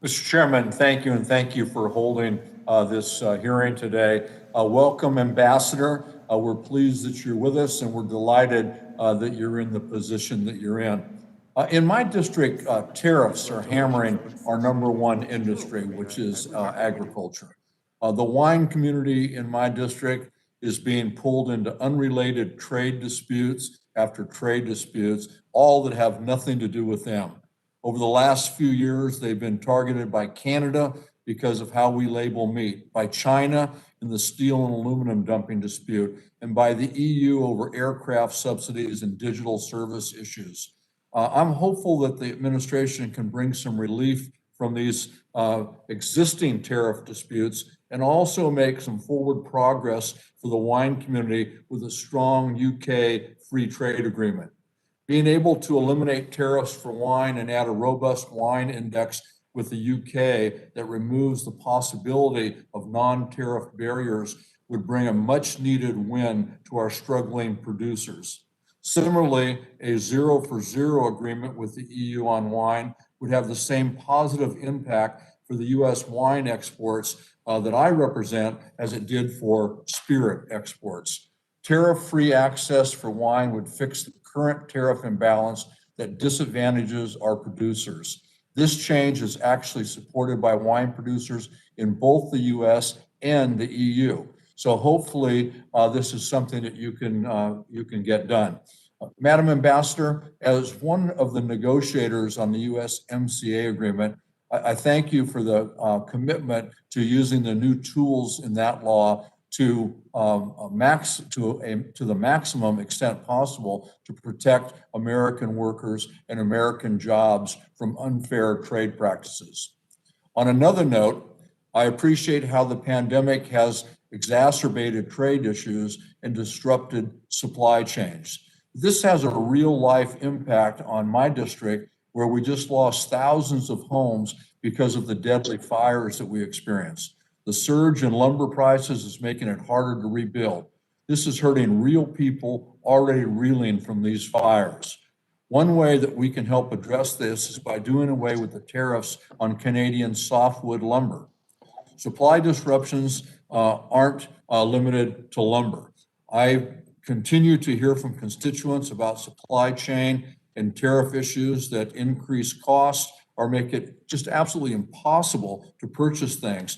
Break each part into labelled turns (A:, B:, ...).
A: Mr. Chairman, thank you, and thank you for holding this hearing today. Welcome, Ambassador. We're pleased that you're with us, and we're delighted that you're in the position that you're in. In my district, tariffs are hammering our number one industry, which is agriculture. The wine community in my district is being pulled into unrelated trade disputes after trade disputes, all that have nothing to do with them. Over the last few years, they've been targeted by Canada because of how we label meat, by China in the steel and aluminum dumping dispute, and by the EU over aircraft subsidies and digital service issues. I'm hopeful that the administration can bring some relief from these existing tariff disputes and also make some forward progress for the wine community with a strong UK free trade agreement. Being able to eliminate tariffs for wine and add a robust wine index with the UK that removes the possibility of non-tariff barriers would bring a much needed win to our struggling producers. Similarly, a 0 for 0 agreement with the EU on wine would have the same positive impact for the US wine exports that I represent as it did for spirit exports. Tariff-free access for wine would fix the current tariff imbalance that disadvantages our producers. This change is actually supported by wine producers in both the US and the EU. So hopefully this is something that you can get done. Madam Ambassador, as one of the negotiators on the USMCA agreement, I thank you for the commitment to using the new tools in that law to the maximum extent possible to protect American workers and American jobs from unfair trade practices. On another note, I appreciate how the pandemic has exacerbated trade issues and disrupted supply chains. This has a real life impact on my district, where we just lost thousands of homes because of the deadly fires that we experienced. The surge in lumber prices is making it harder to rebuild. This is hurting real people already reeling from these fires. One way that we can help address this is by doing away with the tariffs on Canadian softwood lumber. Supply disruptions aren't limited to lumber. I continue to hear from constituents about supply chain and tariff issues that increase costs or make it just absolutely impossible to purchase things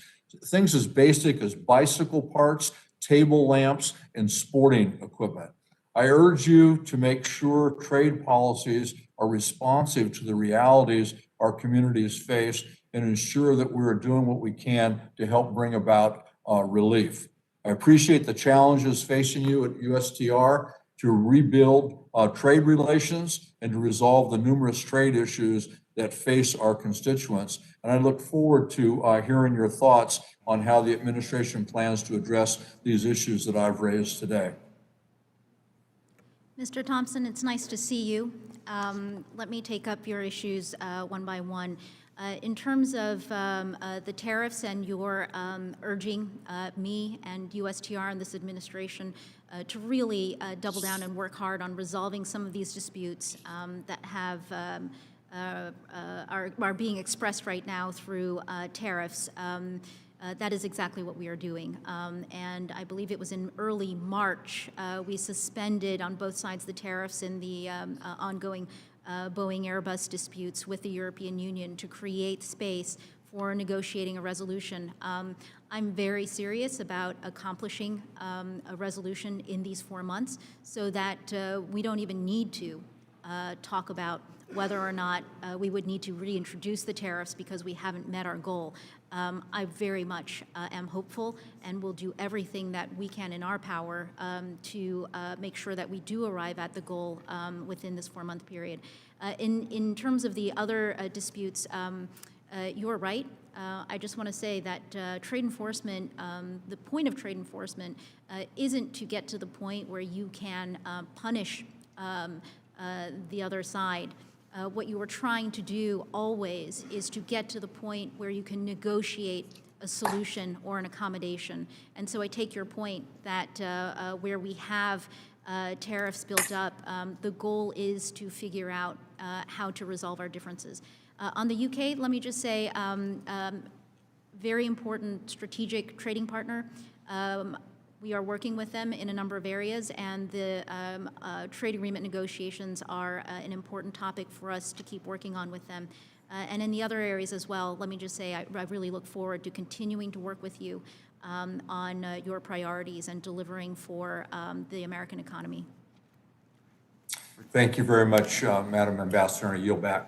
A: as basic as bicycle parts, table lamps, and sporting equipment. I urge you to make sure trade policies are responsive to the realities our communities face and ensure that we're doing what we can to help bring about relief. I appreciate the challenges facing you at USTR to rebuild trade relations and to resolve the numerous trade issues that face our constituents. And I look forward to hearing your thoughts on how the administration plans to address these issues that I've raised today.
B: Mr. Thompson, it's nice to see you. Let me take up your issues one by one. In terms of the tariffs and your urging me and USTR and this administration to really double down and work hard on resolving some of these disputes that have are being expressed right now through tariffs. That is exactly what we are doing. And I believe it was in early March, we suspended on both sides the tariffs in the ongoing Boeing Airbus disputes with the European Union to create space for negotiating a resolution. I'm very serious about accomplishing a resolution in these 4 months so that we don't even need to talk about whether or not we would need to reintroduce the tariffs because we haven't met our goal. I very much am hopeful and will do everything that we can in our power to make sure that we do arrive at the goal within this 4-month period. In terms of the other disputes, you're right. I just want to say that trade enforcement, the point of trade enforcement isn't to get to the point where you can punish the other side. What you are trying to do always is to get to the point where you can negotiate a solution or an accommodation. And so I take your point that where we have tariffs built up, the goal is to figure out how to resolve our differences. On the UK, let me just say, very important strategic trading partner. We are working with them in a number of areas, and the trade agreement negotiations are an important topic for us to keep working on with them. And in the other areas as well, let me just say I really look forward to continuing to work with you on your priorities and delivering for the American economy.
A: Thank you very much, Madam Ambassador, and I yield back.